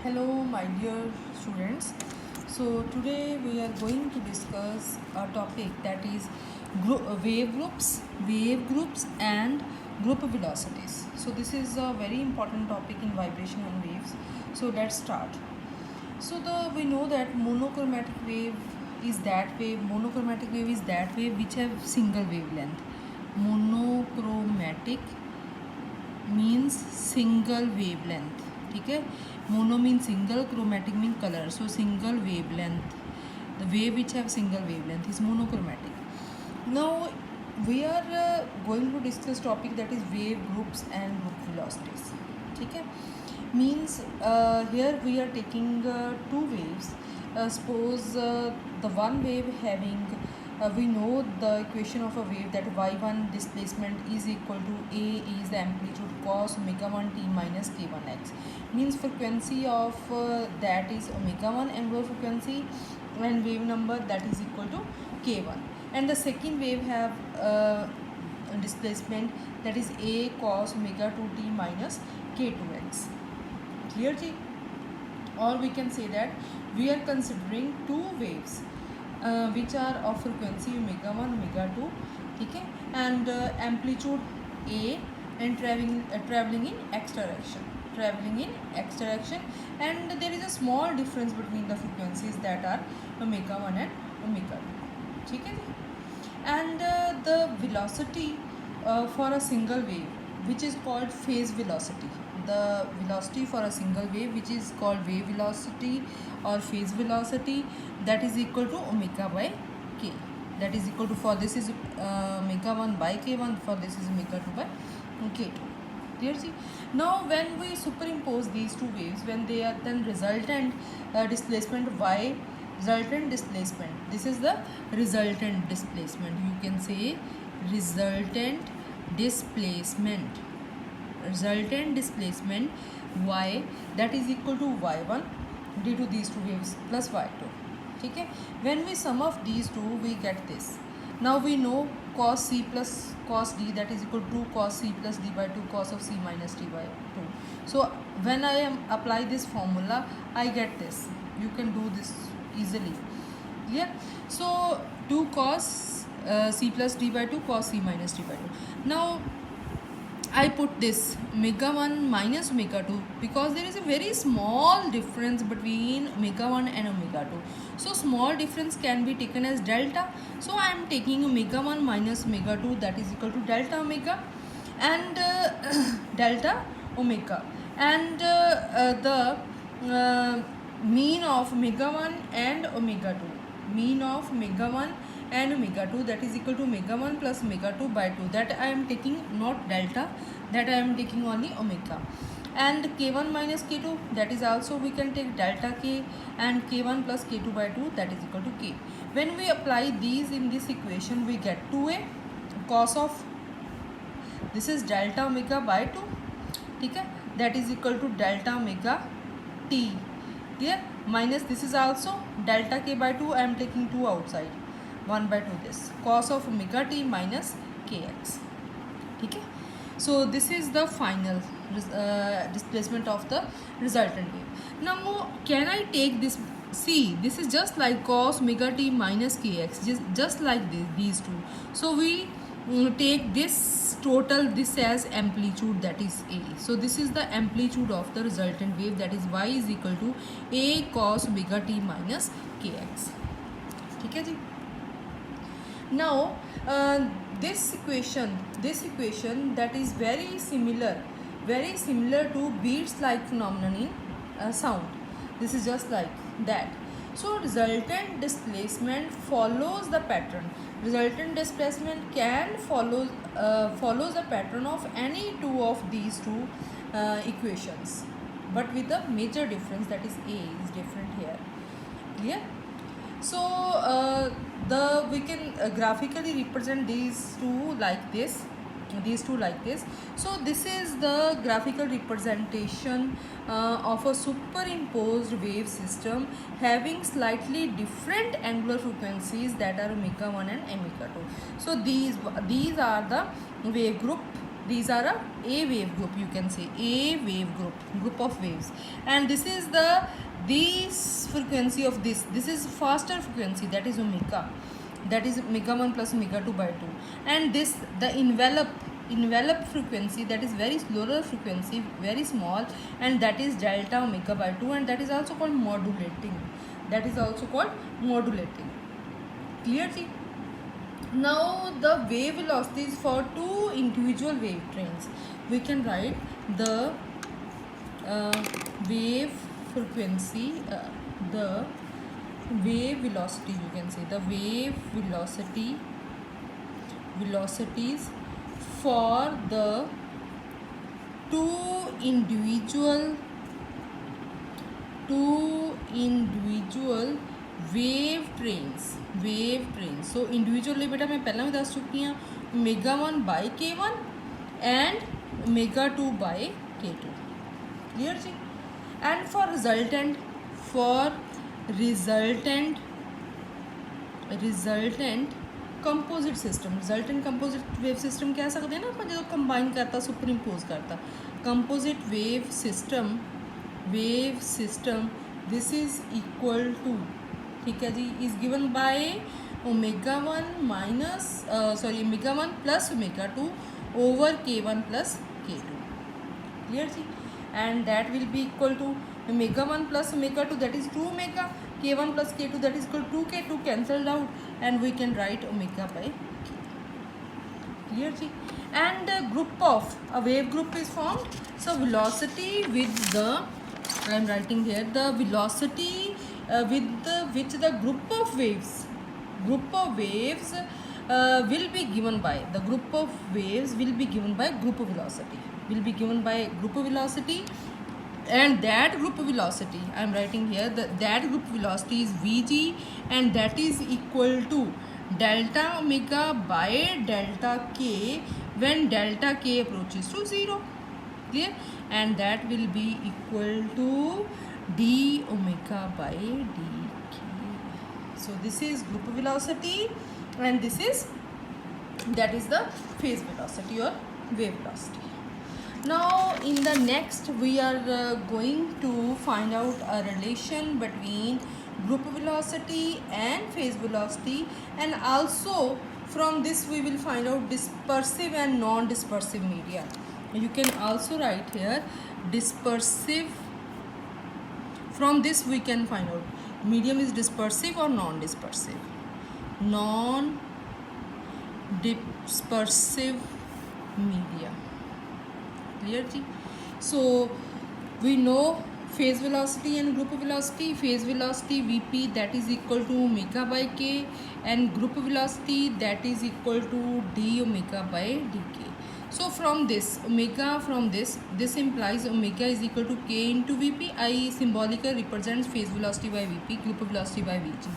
Hello, my dear students. So, today we are going to discuss a topic that is wave groups, and group velocities. So, this is a very important topic in vibration and waves. So, let's start. So, we know that monochromatic wave is that wave which have single wavelength. Monochromatic means single wavelength. ठीक है, mono means single, chromatic means color. So single wavelength, the wave which have single wavelength is monochromatic. Now we are going to discuss topic that is wave groups and group velocities. ठीक है, means here we are taking two waves. Suppose the one wave having we know the equation of a wave that y1 displacement is equal to a is the amplitude cos omega 1 t minus k1 x, means frequency of that is omega 1 angular frequency and wave number that is equal to k1, and the second wave have displacement that is a cos omega 2 t minus k2x. Clear ji? Or we can say that we are considering two waves which are of frequency omega 1 omega 2, ठीक है, and amplitude a and traveling in x direction, and there is a small difference between the frequencies that are omega 1 and omega 2, ठीक है, and the velocity for a single wave which is called phase velocity. The velocity for a single wave which is called wave velocity or phase velocity, that is equal to omega by k, that is equal to, for this is omega 1 by k1, for this is omega 2 by k2. Clear? See, now when we superimpose these two waves, when they are then resultant displacement y, resultant displacement, this is the resultant displacement, you can say resultant displacement y, that is equal to y1 due to these two waves plus y2. ठीक है, when we sum of these two we get this. Now we know cos c plus cos d that is equal to cos c plus d by 2 cos of c minus d by 2. So when I apply this formula I get this. You can do this easily. Yeah, so 2 cos c plus d by 2 cos c minus d by 2. Now I put this omega 1 minus omega 2 because there is a very small difference between omega 1 and omega 2. So small difference can be taken as delta. So I am taking omega 1 minus omega 2, that is equal to delta omega and delta omega, and the mean of omega 1 and omega 2, mean of omega 1 and omega 2, that is equal to omega 1 plus omega 2 by 2, that I am taking not delta, that I am taking only omega, and k1 minus k2, that is also we can take delta k, and k1 plus k2 by 2, that is equal to k. When we apply these in this equation we get 2a cos of this is delta omega by 2, ठीक है, that is equal to delta omega t, clear, minus this is also delta k by 2, I am taking 2 outside, 1 by 2 this cos of omega t minus kx, ठीक है. So this is the final displacement of the resultant wave. Now can I take this? See, this is just like cos omega t minus kx, just like these two. So we take this total, this as amplitude, that is a. So this is the amplitude of the resultant wave, that is y is equal to a cos omega t minus kx. ठीक है जी. Now this equation that is very similar to beats like phenomenon in sound. This is just like that. So resultant displacement follows the pattern. Resultant displacement can follows the pattern of any two of these two equations, but with a major difference, that is a is different here. Clear? So we can graphically represent these two like this. So this is the graphical representation of a superimposed wave system having slightly different angular frequencies, that are omega 1 and omega 2. So these are the wave group these are a wave group, you can say a wave group of waves, and this is this frequency of this is faster frequency, that is omega, that is omega 1 plus omega 2 by 2, and this the envelope frequency, that is very slower frequency, very small, and that is delta omega by 2, and that is also called modulating, clear ji. Now the wave velocities for two individual wave trains, we can write the wave frequency, the wave velocity, you can say the wave velocities for the two individual wave trains. So individually beta मैं पहला भी दस चुकी हूँ, omega 1 by k1 and omega 2 by k2, clear जी. And for resultant composite system, resultant composite wave system कह सकते हैं ना अपन, जो कंबाइन करता सुपर इम्पोज करता, composite wave system this is equal to, ठीक है जी, is given by omega 1 minus omega 1 plus omega 2 over k1 plus k2, clear जी. And that will be equal to omega 1 plus omega 2, that is 2 omega, k1 plus k2, that is equal to 2k2 cancelled out, and we can write omega by k, clear ji. And a wave group is formed, so velocity with the, I am writing here the velocity with which the group of waves will be given by group of velocity, and that group velocity I am writing here, that group velocity is Vg, and that is equal to delta omega by delta k when delta k approaches to 0, clear, and that will be equal to d omega by dk. So this is group velocity, and that is the phase velocity or wave velocity. Now in the next we are going to find out a relation between group velocity and phase velocity, and also from this we will find out dispersive and non-dispersive media. You can also write here dispersive, from this we can find out medium is dispersive or non-dispersive media, clear ji. So we know phase velocity and group velocity. Phase velocity Vp, that is equal to omega by k, and group velocity, that is equal to d omega by dk. So from this this implies omega is equal to k into Vp. I symbolically represents phase velocity by Vp, group velocity by Vg.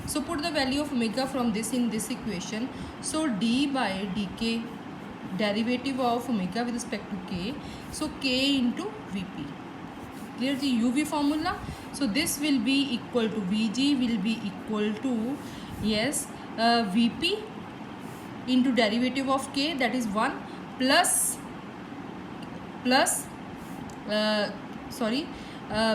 So put the value of omega from this in this equation. So d by dk, derivative of omega with respect to k, so k into Vp, clear ji, uv formula. So this will be equal to Vg will be equal to, yes, Vp into derivative of k, that is 1 plus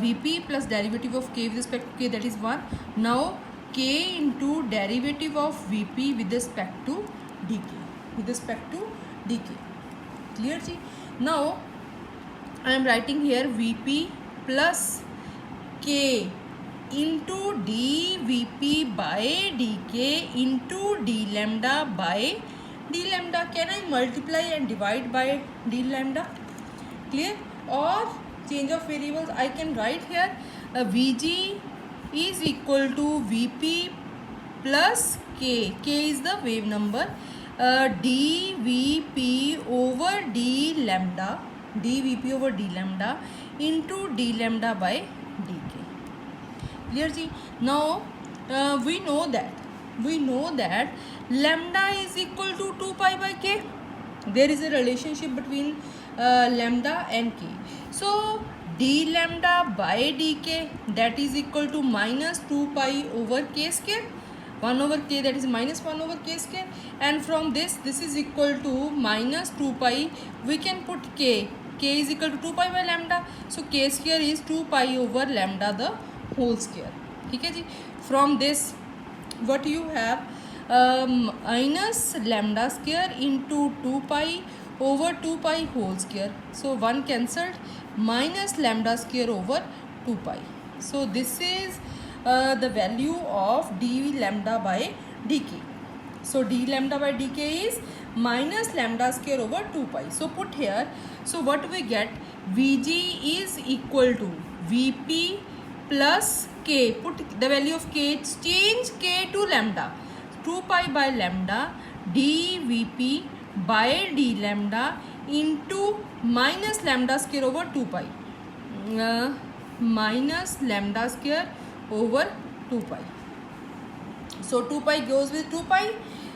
Vp plus derivative of k with respect to k, that is 1. Now k into derivative of Vp with respect to dk, clear ji. Now I am writing here Vp plus k into dVp by dk into d lambda by d lambda. Can I multiply and divide by d lambda, clear? Or change of variables, I can write here Vg is equal to Vp plus k is the wave number, dVp over d lambda into d lambda by dk, clear ji. Now we know that lambda is equal to 2 pi by k. There is a relationship between lambda and k. So d lambda by dk, that is equal to minus 2 pi over k square. 1 over k, that is minus 1 over k square, and from this is equal to minus 2 pi. We can put k is equal to 2 pi by lambda, so k square is 2 pi over lambda the whole square. ठीक है जी. From this what you have, minus lambda square into 2 pi over 2 pi whole square, so 1 cancelled, minus lambda square over 2 pi. So this is the value of d lambda by dk. So d lambda by dk is minus lambda square over 2 pi. So put here, so what we get, Vg is equal to Vp plus k. Put the value of k, change k to lambda, 2 pi by lambda dVp by d lambda into minus lambda square over 2 pi, minus lambda square over 2 pi. So 2 pi goes with 2 pi,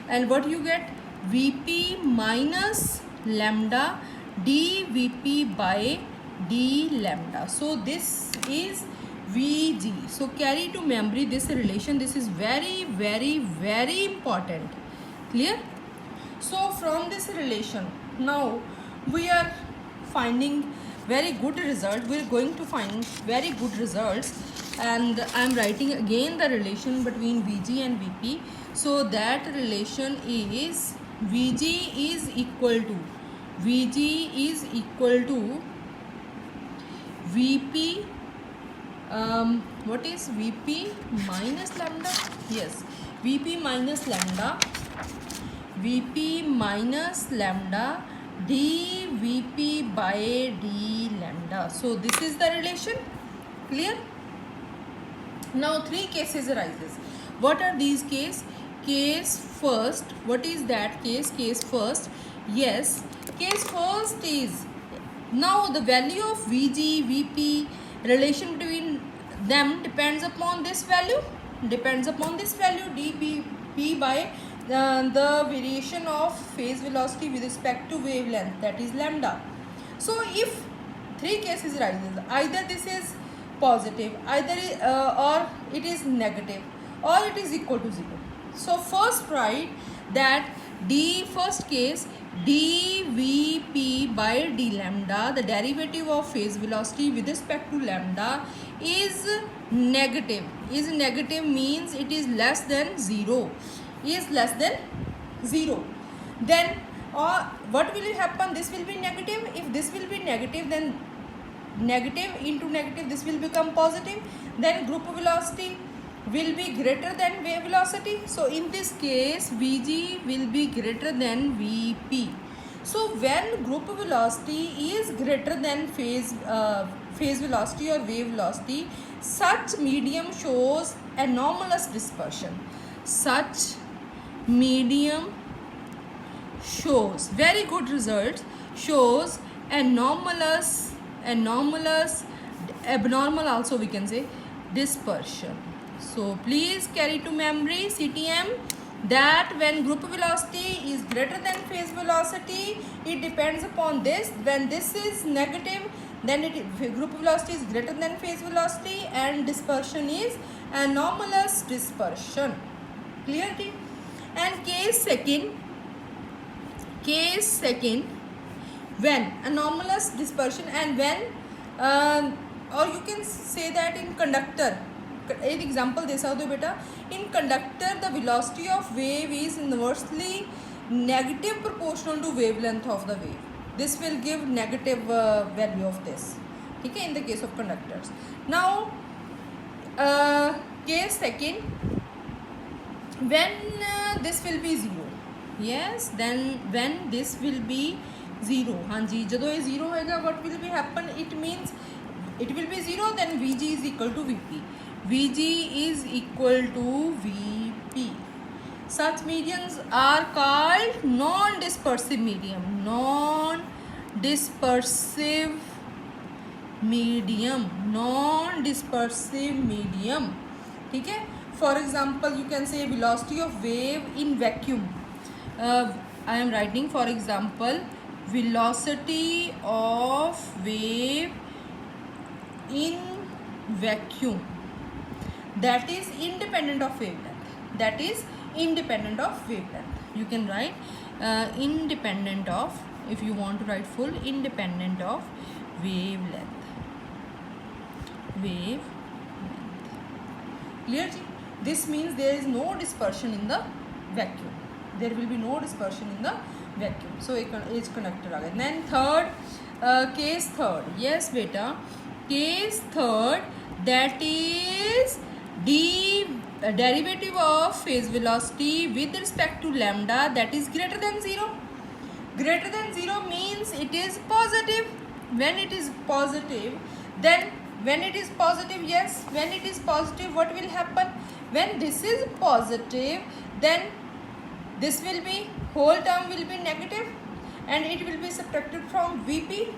and what you get, Vp minus lambda dVp by d lambda. So this is Vg. So carry to memory this relation. This is very very very important. Clear? So from this relation now we are finding very good result. We are going to find very good results, and I am writing again the relation between Vg and Vp. So that relation is Vg is equal to Vp, what is Vp minus lambda? Yes, Vp minus lambda dVp by d lambda. So this is the relation. Clear? Now three cases arises. What are these cases? Case first. What is that case? Case first. Yes. Case first is, now the value of Vg, Vp, relation between them depends upon this value. dP by the variation of phase velocity with respect to wavelength, that is lambda. So if three cases arises, either this is positive, either or it is negative, or it is equal to 0. So first write that first case dVp by d lambda, the derivative of phase velocity with respect to lambda is negative. Is negative means it is less than 0. Is less than 0. Then what will happen? This will be negative. If this will be negative, then negative into negative, this will become positive. Then group velocity will be greater than wave velocity. So in this case Vg will be greater than Vp. So when group velocity is greater than phase velocity or wave velocity, such medium shows anomalous dispersion. Such medium shows, very good results, shows abnormal also we can say, dispersion. So please carry to memory CTM that when group velocity is greater than phase velocity, it depends upon this. When this is negative, then group velocity is greater than phase velocity, and dispersion is anomalous dispersion. Clear? And case second, when anomalous dispersion, and when or you can say that in conductor. एक example दे सकते हो बेटा, in conductor the velocity of wave is inversely negative proportional to wavelength of the wave. This will give negative value of this. ठीक है, in the case of conductors. Now case second, when this will be 0. Yes, then when this will be 0. हाँ जी, ਜਦੋਂ ਇਹ 0 होएगा what will be happen? It means it will be 0, then Vg is equal to Vp. Vg is equal to Vp. Such mediums are called non-dispersive medium. Non-dispersive medium. ठीक है. For example, you can say velocity of wave in vacuum. I am writing, for example, velocity of wave in vacuum, that is independent of wavelength. that is independent of wavelength. You can write independent of, if you want to write full, independent of wavelength. Clear ji? This means there is no dispersion in the vacuum. There will be no dispersion in the vacuum. So एक conductor आ गया. Then third, case third. Yes beta. Case third, that is derivative of phase velocity with respect to lambda, that is greater than 0. Greater than 0 means it is positive. When it is positive, then when it is positive, yes, when it is positive, what will happen? When this is positive, then this will be, whole term will be negative and it will be subtracted from Vp.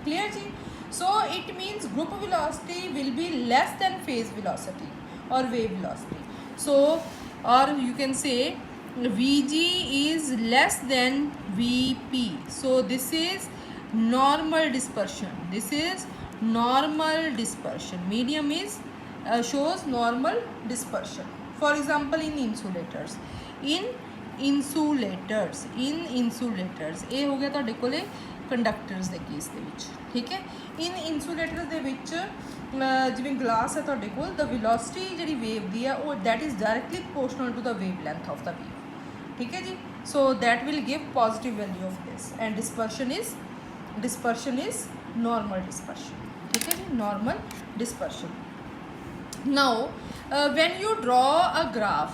Clear ji? So it means group velocity will be less than phase velocity or wave velocity. So, or you can say Vg is less than Vp. So this is normal dispersion. This is normal dispersion. Medium is shows normal dispersion. For example, in insulators. In insulators ਇਹ ਹੋ ਗਿਆ ਤੁਹਾਡੇ ਕੋਲੇ ਕੰਡਕਟਰਸ ਦੇ case ਦੇ ਵਿੱਚ, ਠੀਕ ਹੈ। ਇਨ ਇਨਸੂਲੇਟਰਸ ਦੇ ਵਿੱਚ ਜਿਵੇਂ ਗਲਾਸ ਹੈ ਤੁਹਾਡੇ ਕੋਲ, ਦ ਵੈਲੋਸਿਟੀ ਜਿਹੜੀ ਵੇਵ ਦੀ ਹੈ ਉਹ that is directly proportional to the wavelength of the wave, ठीक है जी। So that will give positive value of this and dispersion is normal dispersion, ठीक है जी, normal dispersion. Now when you draw a graph,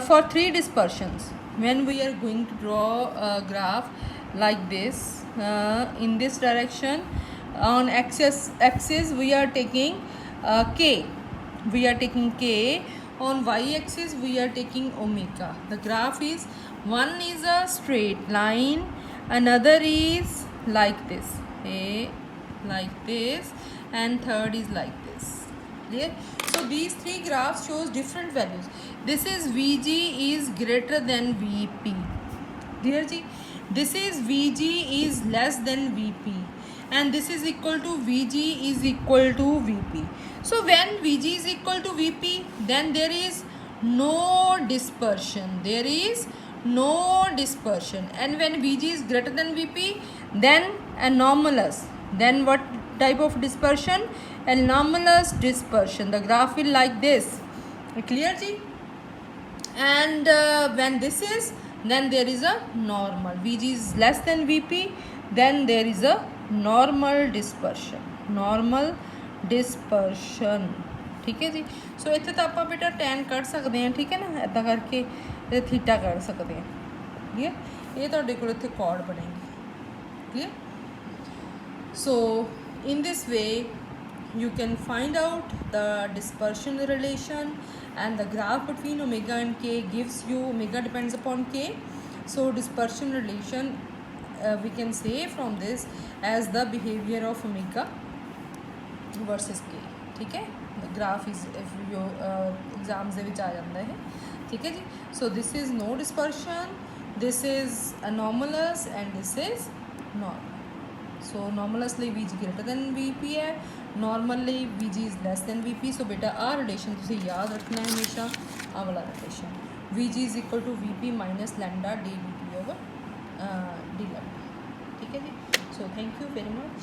for three dispersions, when we are going to draw a graph like this, in this direction, on axis we are taking k, on y axis we are taking omega. The graph is, one is a straight line, another is like this, and third is like this. Clear? So these three graphs shows different values. This is Vg is greater than Vp. Clear ji? This is Vg is less than Vp, and this is equal to Vg is equal to Vp. So when Vg is equal to Vp, then there is no dispersion. And when Vg is greater than Vp, then anomalous. Then what type of dispersion? Anomalous dispersion. The graph will like this. Clear ji? And when this is, then there is a normal. Vg is less than Vp, then there is a normal dispersion. ठीक है जी। सो इत्थे तो आप बेटा tan कढ़ सकते हैं, ठीक है ना, इदा करके थीटा कढ़ सकते हैं, ठीक है। ये तुहाडे कोल इत्थे कॉर्ड बनेगी, ठीक है। So in this way you can find out the dispersion relation, and the graph between omega and k gives you, omega depends upon k, so dispersion relation we can say from this as the behavior of omega versus k, ठीक है। The graph is, if you exams ਦੇ ਵਿੱਚ ਆ ਜਾਂਦਾ ਹੈ, ठीक है जी। So this is no dispersion, this is anomalous, and this is normal. So normalous ਲਈ Vg greater than Vp है, normal ਲਈ Vg is less than Vp. So बेटा आ रिलेशन ਤੁਸੀਂ याद रखना है हमेशा, आ वाला relation, Vg is equal to Vp minus lambda d Vp over d lambda, ठीक है जी। So thank you very much.